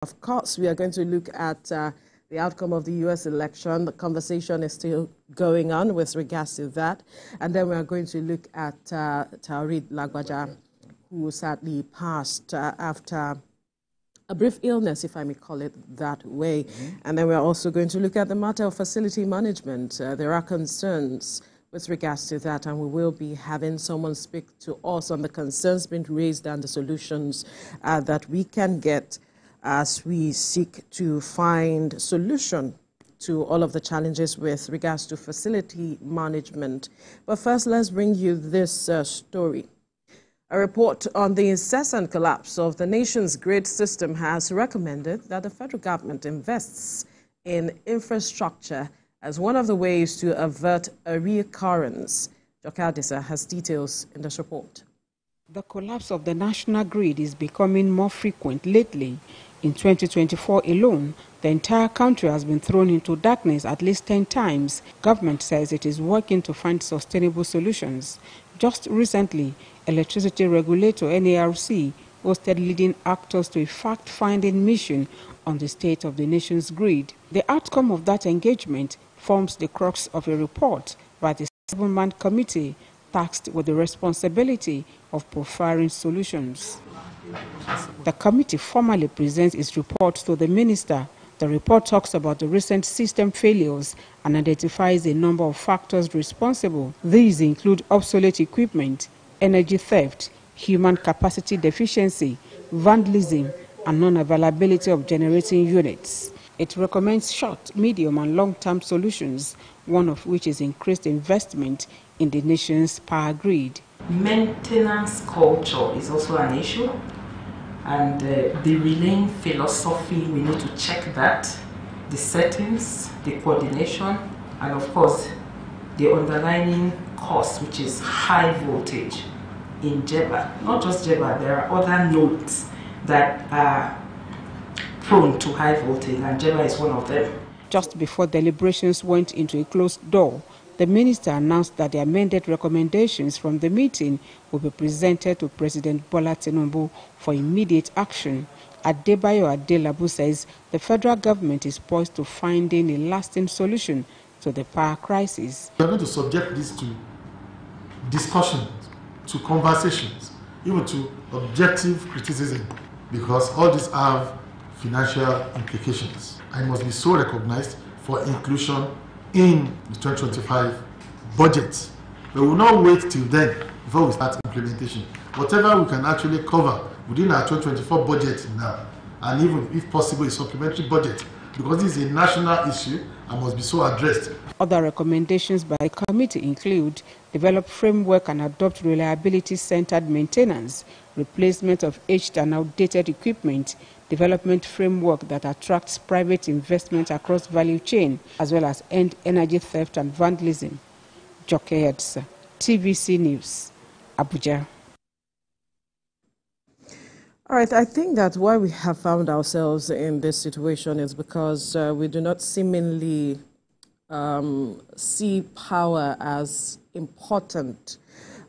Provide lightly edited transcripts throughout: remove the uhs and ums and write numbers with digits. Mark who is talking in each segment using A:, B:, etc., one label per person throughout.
A: Of course, we are going to look at the outcome of the U.S. election. The conversation is still going on with regards to that. And then we are going to look at Taoreed Lagbaja, who sadly passed after a brief illness, if I may call it that way. And then we're also going to look at the matter of facility management. There are concerns with regards to that, and we will be having someone speak to us on the concerns being raised and the solutions that we can get as we seek to find solution to all of the challenges with regards to facility management. But first, let's bring you this story. A report on the incessant collapse of the nation's grid system has recommended that the federal government invests in infrastructure as one of the ways to avert a recurrence. Jokadisa has details in this report.
B: The collapse of the national grid is becoming more frequent lately. In 2024 alone, the entire country has been thrown into darkness at least 10 times. Government says it is working to find sustainable solutions. Just recently, electricity regulator NARC hosted leading actors to a fact-finding mission on the state of the nation's grid. The outcome of that engagement forms the crux of a report by the 7-man committee tasked with the responsibility of profiling solutions. The committee formally presents its report to the minister. The report talks about the recent system failures and identifies a number of factors responsible. These include obsolete equipment, energy theft, human capacity deficiency, vandalism, and non-availability of generating units. It recommends short, medium, and long-term solutions, one of which is increased investment in the nation's power grid.
C: Maintenance culture is also an issue, and the relaying philosophy, we need to check that, the settings, the coordination, and of course the underlying cost, which is high voltage in Jeba. Not just Jeba, there are other nodes that are prone to high voltage, and Jeba is one of them.
B: Just before deliberations went into a closed door, the minister announced that the amended recommendations from the meeting will be presented to President Bola Tinubu for immediate action. Adebayo Adelabu says the federal government is poised to finding a lasting solution to the power crisis.
D: We are going to subject this to discussions, to conversations, even to objective criticism, because all these have financial implications. I must be so recognized for inclusion in the 2025 budget. We will not wait till then before we start implementation. Whatever we can actually cover within our 2024 budget now, and even if possible a supplementary budget, because this is a national issue and must be so addressed.
B: Other recommendations by the committee include develop framework and adopt reliability-centered maintenance, replacement of aged and outdated equipment, development framework that attracts private investment across value chain, as well as end energy theft and vandalism. Joke Edsa, TVC News, Abuja.
A: All right, I think that why we have found ourselves in this situation is because we do not seemingly see power as important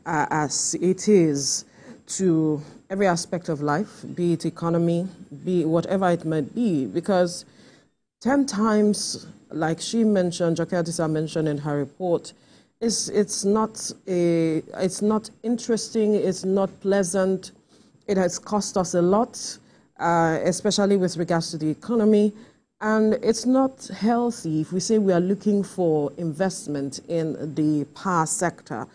A: as it is to every aspect of life, be it economy, be it whatever it might be, because 10 times, like she mentioned, Jokadisa mentioned in her report, it's not interesting, it's not pleasant. It has cost us a lot, especially with regards to the economy, and it's not healthy if we say we are looking for investment in the power sector,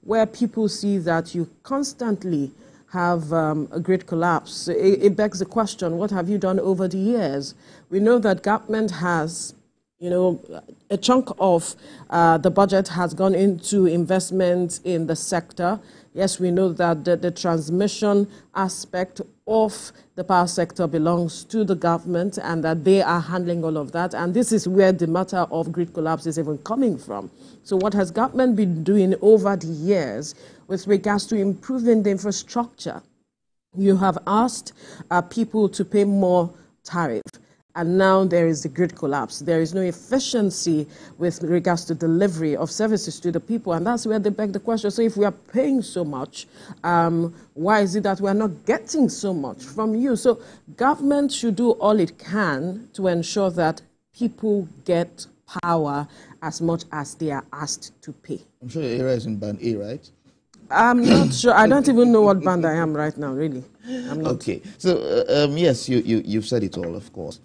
A: where people see that you constantly have a grid collapse. It begs the question, what have you done over the years? We know that government has, a chunk of the budget has gone into investment in the sector. Yes, we know that the transmission aspect of the power sector belongs to the government and that they are handling all of that. And this is where the matter of grid collapse is even coming from. So what has government been doing over the years with regards to improving the infrastructure? You have asked people to pay more tariff. and now there is the grid collapse. There is no efficiency with regards to delivery of services to the people, and that's where they beg the question. So if we are paying so much, why is it that we are not getting so much from you? So government should do all it can to ensure that people get power as much as they are asked to pay.
E: I'm sure your area is in band A, right?
A: I'm not sure. I don't even know what band I am right now, really. I'm not.
E: Okay. So, yes, you've said it all, of course.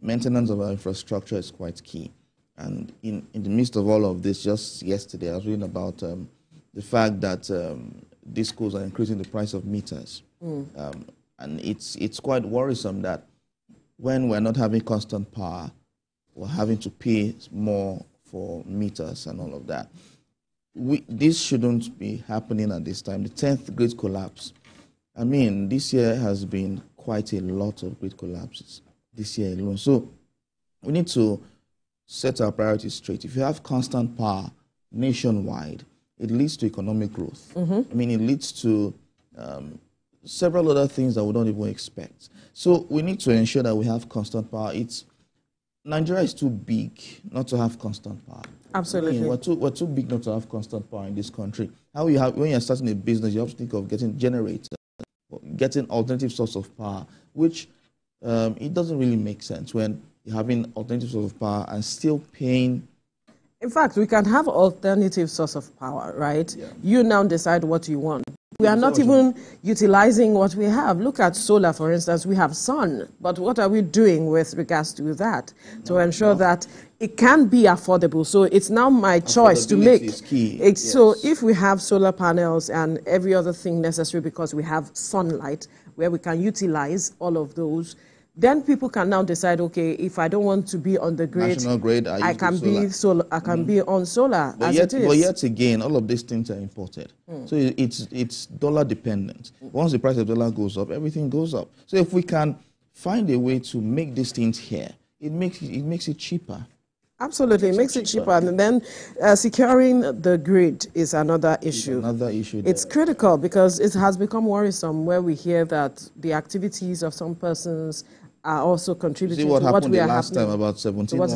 E: Maintenance of our infrastructure is quite key. And in the midst of all of this, just yesterday, I was reading about the fact that discos are increasing the price of meters. And it's quite worrisome that when we're not having constant power, we're having to pay more for meters and all of that. This shouldn't be happening at this time. The 10th grid collapse. I mean, this year has been quite a lot of grid collapses this year alone. So we need to set our priorities straight. If you have constant power nationwide, it leads to economic growth. I mean, it leads to several other things that we don't even expect. So we need to ensure that we have constant power. Nigeria is too big not to have constant power.
A: Absolutely.
E: I mean, we're too big not to have constant power in this country. When you're starting a business, you have to think of getting generators, getting alternative source of power, which it doesn't really make sense when you're having alternative source of power and still paying.
A: In fact, we can have alternative source of power, right? Yeah. You now decide what you want. We are not even utilizing what we have. Look at solar, for instance. We have sun, but what are we doing with regards to that to ensure that it can be affordable? So it's now my choice to make.
E: Is key.
A: Yes. So if we have solar panels and every other thing necessary because we have sunlight where we can utilize all of those, then people can now decide, okay, if I don't want to be on the grid,
E: national grid,
A: I can be solar. I can be on solar.
E: But yet again, all of these things are imported, so it's dollar dependent. Once the price of dollar goes up, everything goes up. So if we can find a way to make these things here, it makes it cheaper.
A: Absolutely, it makes it cheaper. And then securing the grid is another issue. It's critical because it has become worrisome where we hear that the activities of some persons are also contributing to what we are happening.
E: See what happened the last time, about 17 months